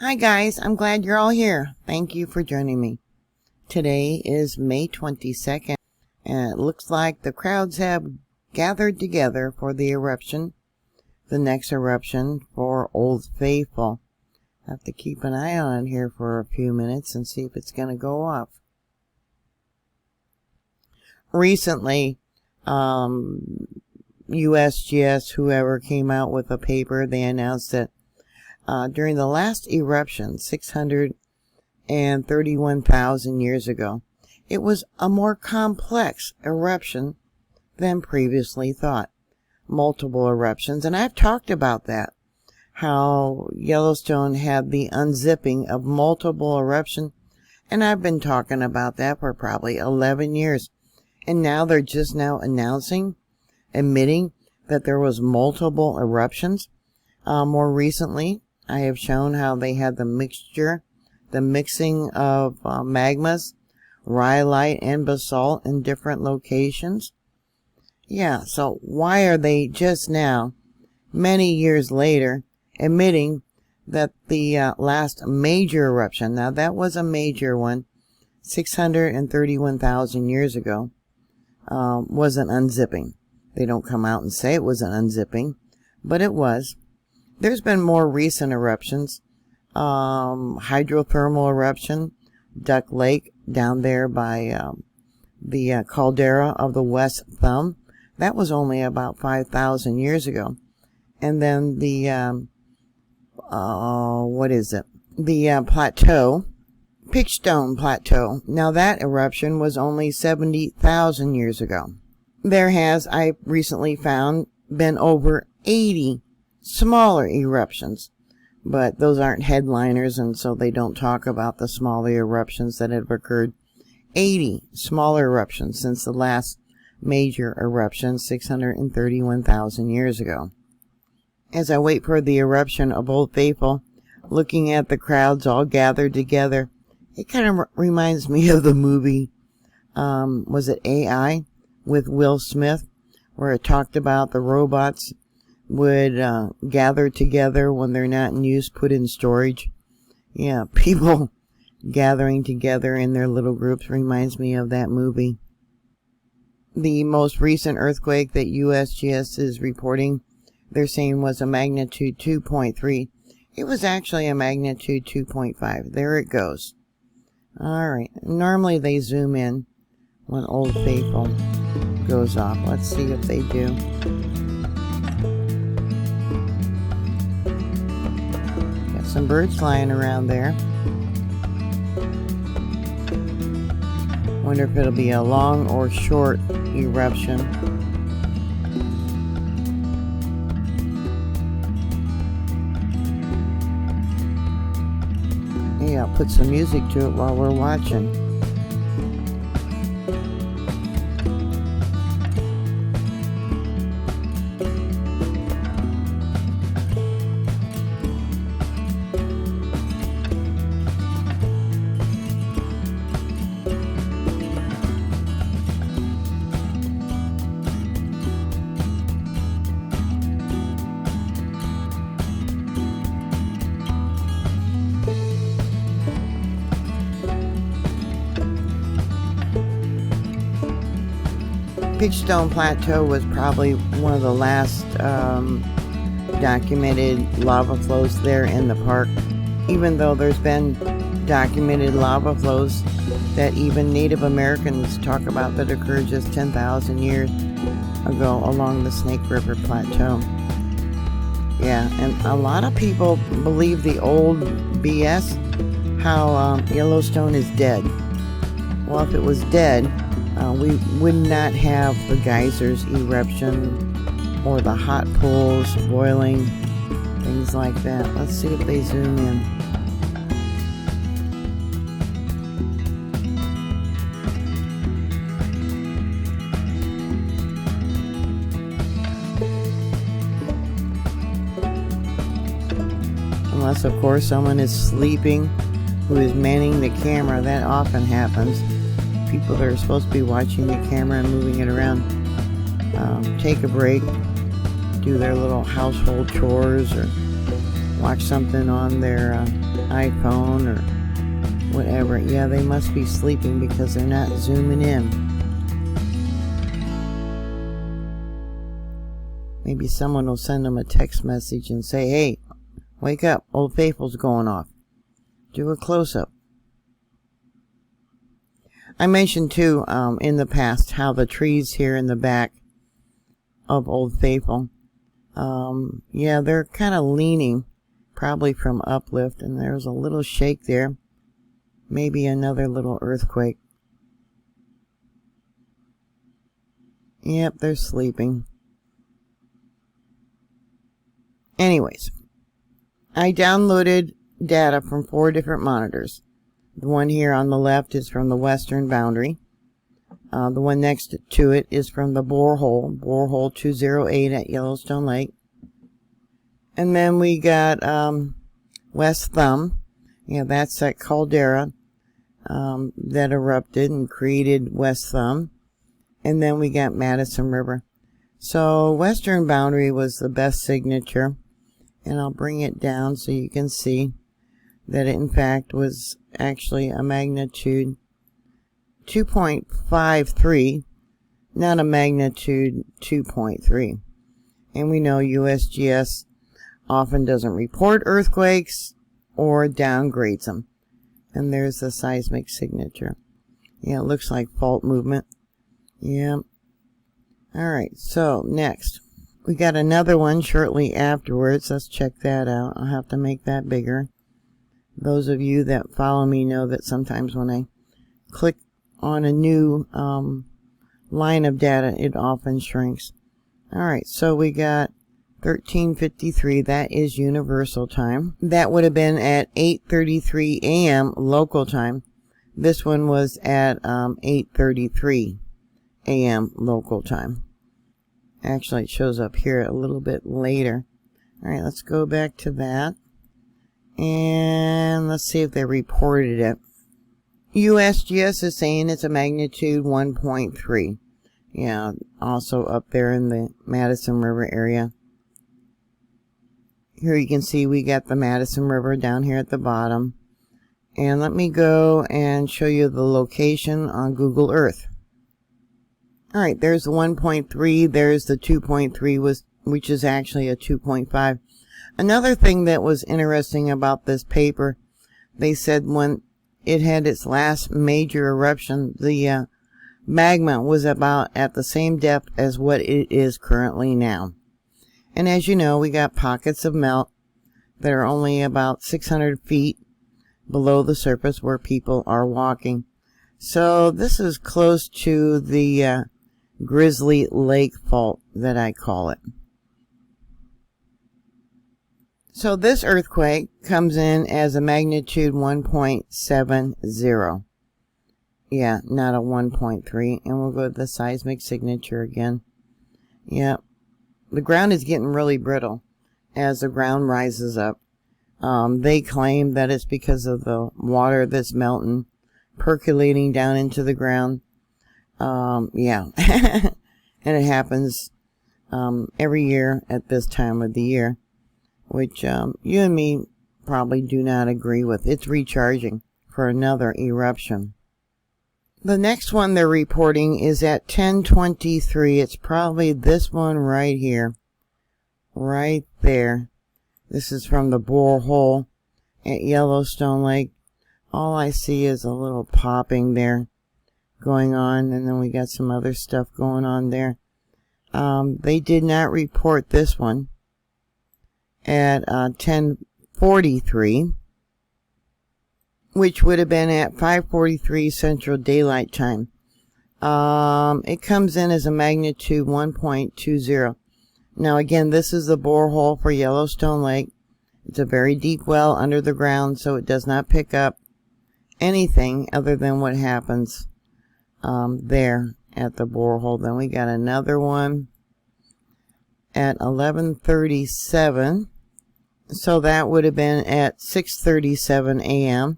Hi guys, I'm glad you're all here. Thank you for joining me. Today is May 22nd, and it looks like the crowds have gathered together for the eruption, the next eruption for Old Faithful. I have to keep an eye on it here for a few minutes and see if it's going to go off. Recently, USGS, whoever came out with a paper, they announced that during the last eruption, 631,000 years ago, it was a more complex eruption than previously thought. Multiple eruptions, and I've talked about that, how Yellowstone had the unzipping of multiple eruptions, and I've been talking about that for probably 11 years. And now they're just now admitting that there was multiple eruptions. More recently, I have shown how they had the mixing of magmas, rhyolite, and basalt in different locations. Yeah, so why are they just now, many years later, admitting that the last major eruption, now that was a major one, 631,000 years ago, was an unzipping. They don't come out and say it was an unzipping, but it was. There's been more recent eruptions. Hydrothermal eruption, Duck Lake, down there by the caldera of the West Thumb. That was only about 5,000 years ago. And then the, The plateau, Pitchstone Plateau. Now that eruption was only 70,000 years ago. There has, I recently found, been over 80 smaller eruptions. But those aren't headliners, and so they don't talk about the smaller eruptions that have occurred. 80 smaller eruptions since the last major eruption 631,000 years ago. As I wait for the eruption of Old Faithful, looking at the crowds all gathered together, it kind of reminds me of the movie, was it AI, with Will Smith, where it talked about the robots would gather together when they're not in use, put in storage. Yeah, people gathering together in their little groups reminds me of that movie. The most recent earthquake that USGS is reporting, they're saying was a magnitude 2.3. It was actually a magnitude 2.5. There it goes. Alright, normally they zoom in when Old Faithful goes off. Let's see if they do. Got some birds flying around there. Wonder if it'll be a long or short eruption. Yeah, I'll put some music to it while we're watching. Pitchstone Plateau was probably one of the last documented lava flows there in the park, even though there's been documented lava flows that even Native Americans talk about that occurred just 10,000 years ago along the Snake River Plateau. Yeah, and a lot of people believe the old BS, how Yellowstone is dead. Well, if it was dead, we would not have the geysers eruption or the hot pools boiling, things like that. Let's see if they zoom in. Unless, of course, someone is sleeping who is manning the camera. That often happens. People that are supposed to be watching the camera and moving it around take a break, do their little household chores or watch something on their iPhone or whatever. Yeah, they must be sleeping because they're not zooming in. Maybe someone will send them a text message and say, hey, wake up, Old Faithful's going off. Do a close-up. I mentioned too in the past how the trees here in the back of Old Faithful, yeah, they're kind of leaning, probably from uplift, and there's a little shake there. Maybe another little earthquake. Yep, they're sleeping. Anyways, I downloaded data from 4 different monitors. The one here on the left is from the western boundary. The one next to it is from the borehole 208 at Yellowstone Lake. And then we got West Thumb. Yeah, that's that caldera that erupted and created West Thumb. And then we got Madison River. So western boundary was the best signature. And I'll bring it down so you can see that it in fact was actually a magnitude 2.53, not a magnitude 2.3. And we know USGS often doesn't report earthquakes or downgrades them. And there's the seismic signature. Yeah, it looks like fault movement. Yeah. Alright, so next. We got another one shortly afterwards. Let's check that out. I'll have to make that bigger. Those of you that follow me know that sometimes when I click on a new line of data, it often shrinks. Alright, so we got 13:53. That is universal time. That would have been at 8:33 a.m. local time. This one was at 8:33 a.m. local time. Actually, it shows up here a little bit later. Alright, let's go back to that. And let's see if they reported it. USGS is saying it's a magnitude 1.3. Yeah, also up there in the Madison River area. Here you can see we got the Madison River down here at the bottom. And let me go and show you the location on Google Earth. Alright, there's the 1.3, there's the 2.3, which is actually a 2.5. Another thing that was interesting about this paper, they said when it had its last major eruption, the magma was about at the same depth as what it is currently now. And as you know, we got pockets of melt that are only about 600 feet below the surface where people are walking. So this is close to the Grizzly Lake Fault that I call it. So this earthquake comes in as a magnitude 1.70. Yeah, not a 1.3. And we'll go to the seismic signature again. Yep. The ground is getting really brittle as the ground rises up. They claim that it's because of the water that's melting, percolating down into the ground. Yeah. And it happens every year at this time of the year, which you and me probably do not agree with. It's recharging for another eruption. The next one they're reporting is at 10:23. It's probably this one right here. Right there. This is from the borehole at Yellowstone Lake. All I see is a little popping there going on, and then we got some other stuff going on there. They did not report this one at 10:43, which would have been at 5:43 Central Daylight Time. It comes in as a magnitude 1.20. Now again, this is the borehole for Yellowstone Lake. It's a very deep well under the ground, so it does not pick up anything other than what happens there at the borehole. Then we got another one at 11:37. So that would have been at 6:37 a.m.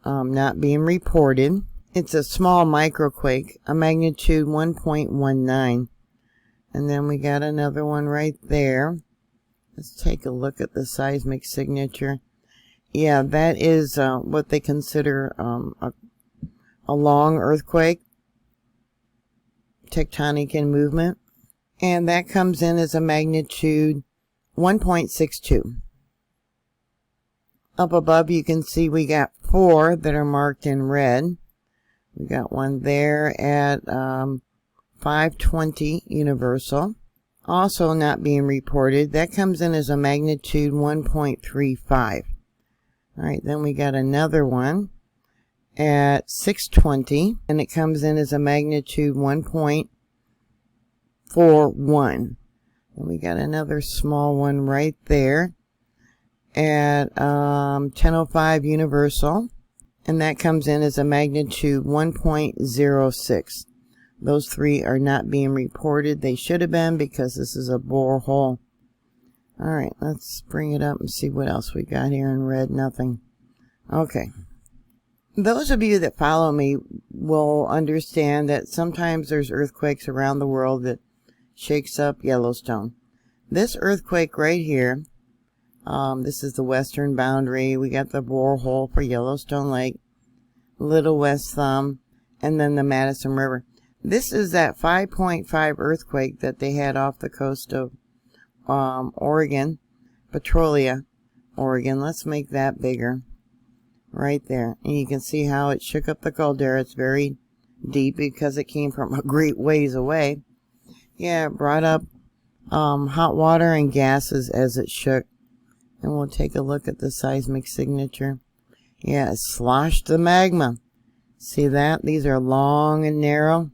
Not being reported. It's a small microquake, a magnitude 1.19. And then we got another one right there. Let's take a look at the seismic signature. Yeah, that is what they consider a long earthquake, tectonic in movement. And that comes in as a magnitude 1.62. Up above you can see we got 4 that are marked in red. We got one there at 520 universal. Also not being reported. That comes in as a magnitude 1.35. Alright, then we got another one at 620, and it comes in as a magnitude 1.41. And we got another small one right there at 1005 universal, and that comes in as a magnitude 1.06. Those 3 are not being reported. They should have been because this is a borehole. Alright, let's bring it up and see what else we got here in red. Nothing. Okay. Those of you that follow me will understand that sometimes there's earthquakes around the world that shakes up Yellowstone. This earthquake right here, this is the western boundary. We got the borehole for Yellowstone Lake, Little West Thumb, and then the Madison River. This is that 5.5 earthquake that they had off the coast of Oregon, Petrolia, Oregon. Let's make that bigger. Right there. And you can see how it shook up the caldera. It's very deep because it came from a great ways away. Yeah, it brought up hot water and gases as it shook. And we'll take a look at the seismic signature. Yeah, it sloshed the magma. See that? These are long and narrow.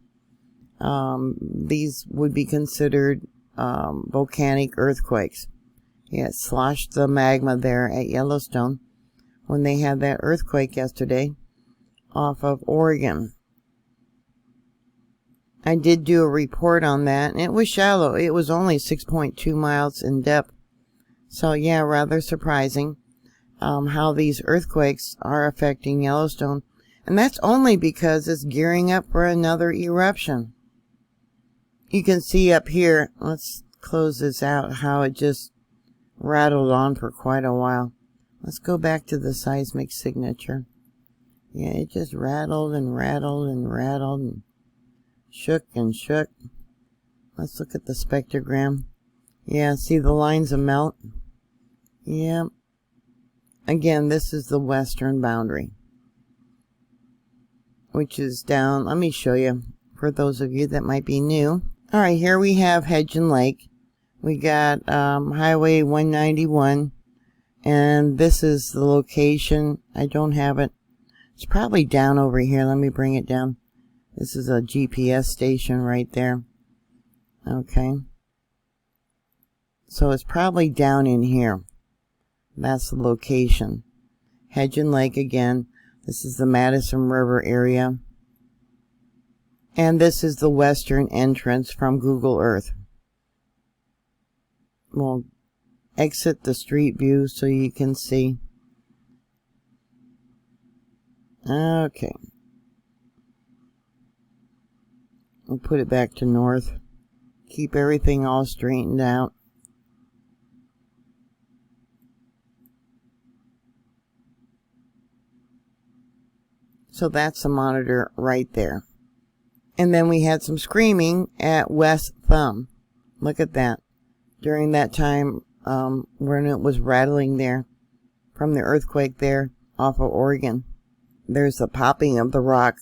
These would be considered volcanic earthquakes. Yeah, it sloshed the magma there at Yellowstone when they had that earthquake yesterday off of Oregon. I did do a report on that, and it was shallow. It was only 6.2 miles in depth. So yeah, rather surprising how these earthquakes are affecting Yellowstone. And that's only because it's gearing up for another eruption. You can see up here, let's close this out, how it just rattled on for quite a while. Let's go back to the seismic signature. Yeah, it just rattled and rattled and rattled and shook and shook. Let's look at the spectrogram. Yeah, see the lines of melt? Yeah. Again, this is the western boundary, which is down. Let me show you for those of you that might be new. Alright, here we have Hedgen Lake. We got Highway 191. And this is the location. I don't have it. It's probably down over here. Let me bring it down. This is a GPS station right there. Okay. So it's probably down in here. That's the location. Hedgen Lake again. This is the Madison River area. And this is the western entrance from Google Earth. We'll exit the street view so you can see. Okay. We'll put it back to north. Keep everything all straightened out. So that's the monitor right there. And then we had some screaming at West Thumb. Look at that. During that time when it was rattling there from the earthquake there off of Oregon. There's the popping of the rock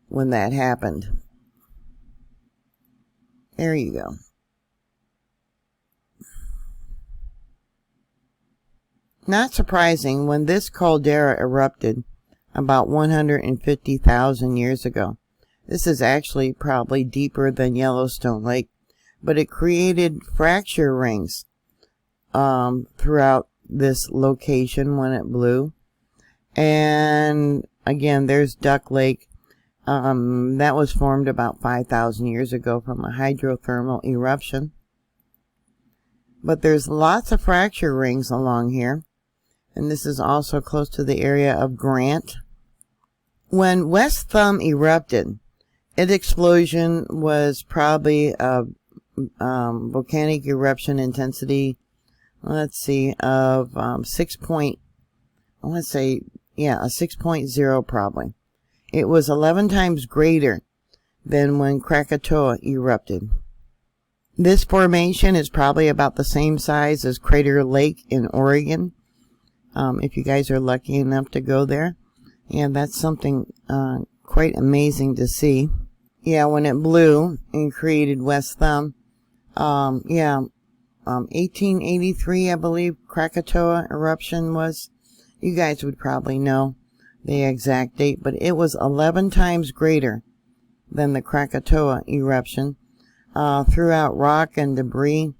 when that happened. There you go. Not surprising, when this caldera erupted about 150,000 years ago. This is actually probably deeper than Yellowstone Lake, but it created fracture rings throughout this location when it blew. And again, there's Duck Lake. That was formed about 5,000 years ago from a hydrothermal eruption. But there's lots of fracture rings along here. And this is also close to the area of Grant. When West Thumb erupted, its explosion was probably a volcanic eruption intensity, let's see, of 6.0 probably. It was 11 times greater than when Krakatoa erupted. This formation is probably about the same size as Crater Lake in Oregon, if you guys are lucky enough to go there. And that's something quite amazing to see. Yeah, when it blew and created West Thumb, 1883, I believe, Krakatoa eruption was. You guys would probably know the exact date, but it was 11 times greater than the Krakatoa eruption. Threw out rock and debris,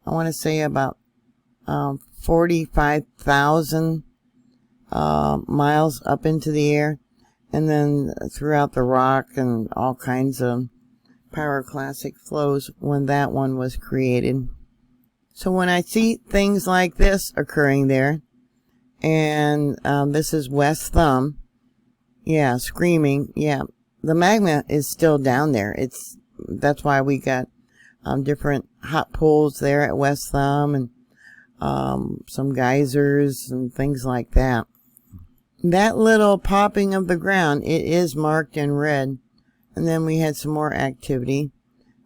I want to say about 45,000 miles up into the air, and then threw out the rock and all kinds of pyroclastic flows when that one was created. So when I see things like this occurring there, and this is West Thumb, yeah, screaming, yeah, the magma is still down there. That's why we got different hot pools there at West Thumb, and some geysers and things like that. That little popping of the ground, it is marked in red. And then we had some more activity.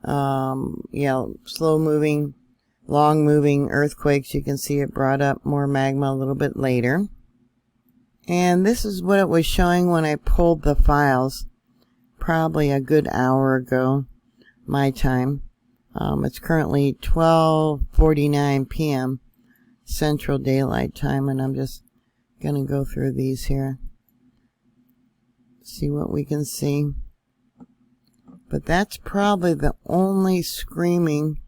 Slow moving, long moving earthquakes. You can see it brought up more magma a little bit later. And this is what it was showing when I pulled the files, probably a good hour ago, my time. It's currently 12:49 p.m. Central Daylight Time, and I'm just going to go through these here. See what we can see. But that's probably the only screaming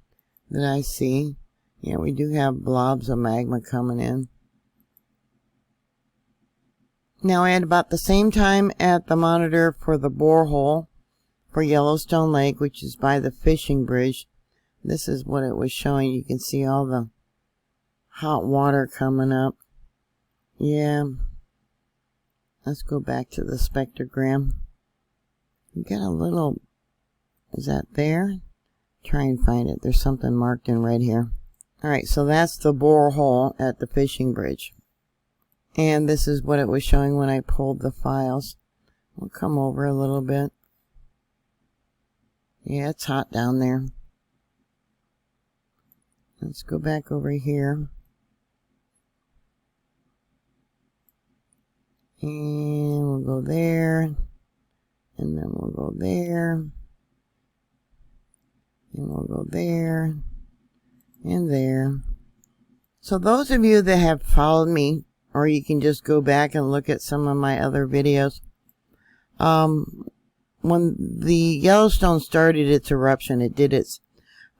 that I see. Yeah, we do have blobs of magma coming in. Now, at about the same time at the monitor for the borehole for Yellowstone Lake, which is by the fishing bridge, this is what it was showing. You can see all the hot water coming up. Yeah. Let's go back to the spectrogram. You got a little... Is that there? Try and find it. There's something marked in red here. Alright, so that's the borehole at the fishing bridge. And this is what it was showing when I pulled the files. We'll come over a little bit. Yeah, it's hot down there. Let's go back over here. And we'll go there. And then we'll go there. And we'll go there. And there. So those of you that have followed me, or you can just go back and look at some of my other videos. When the Yellowstone started its eruption, it did its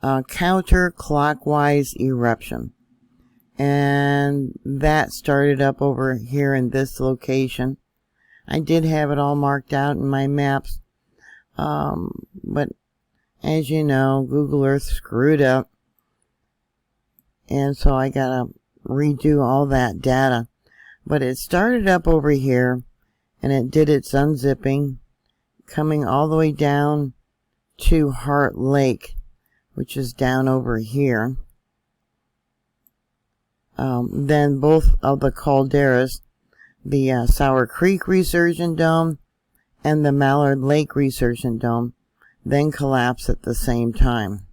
counterclockwise eruption. And that started up over here in this location. I did have it all marked out in my maps. But as you know, Google Earth screwed up. And so I gotta redo all that data. But it started up over here, and it did its unzipping, coming all the way down to Heart Lake, which is down over here. Then both of the calderas, the Sour Creek Resurgent Dome and the Mallard Lake Resurgent Dome, then collapse at the same time.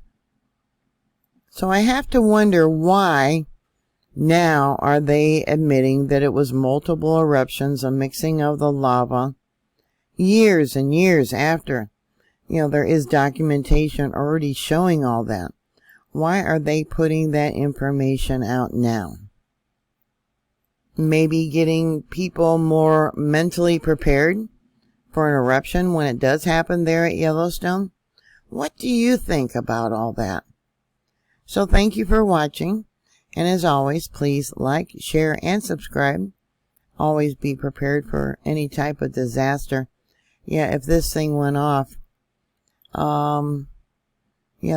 So I have to wonder why now are they admitting that it was multiple eruptions, a mixing of the lava, years and years after, there is documentation already showing all that. Why are they putting that information out now? Maybe getting people more mentally prepared for an eruption when it does happen there at Yellowstone? What do you think about all that? So thank you for watching. And as always, please like, share, and subscribe. Always be prepared for any type of disaster. Yeah, if this thing went off,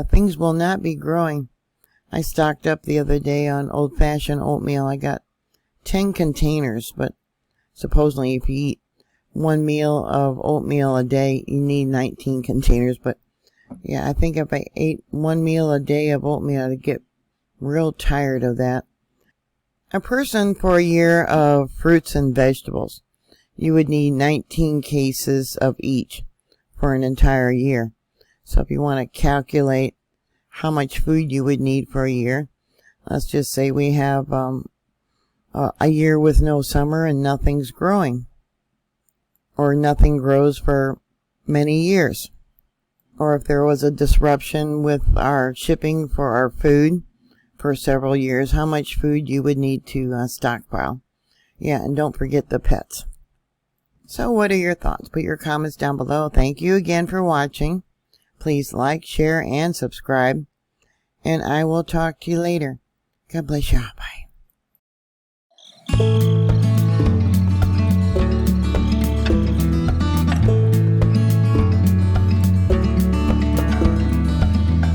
things will not be growing. I stocked up the other day on old-fashioned oatmeal. I got 10 containers, but supposedly if you eat one meal of oatmeal a day, you need 19 containers. But yeah, I think if I ate one meal a day of oatmeal, I'd get real tired of that. A person for a year of fruits and vegetables, you would need 19 cases of each for an entire year. So if you want to calculate how much food you would need for a year, let's just say we have a year with no summer and nothing's growing, or nothing grows for many years. Or if there was a disruption with our shipping for our food for several years, how much food you would need to stockpile. Yeah, and don't forget the pets. So what are your thoughts? Put your comments down below. Thank you again for watching. Please like, share, and subscribe. And I will talk to you later. God bless you. Bye.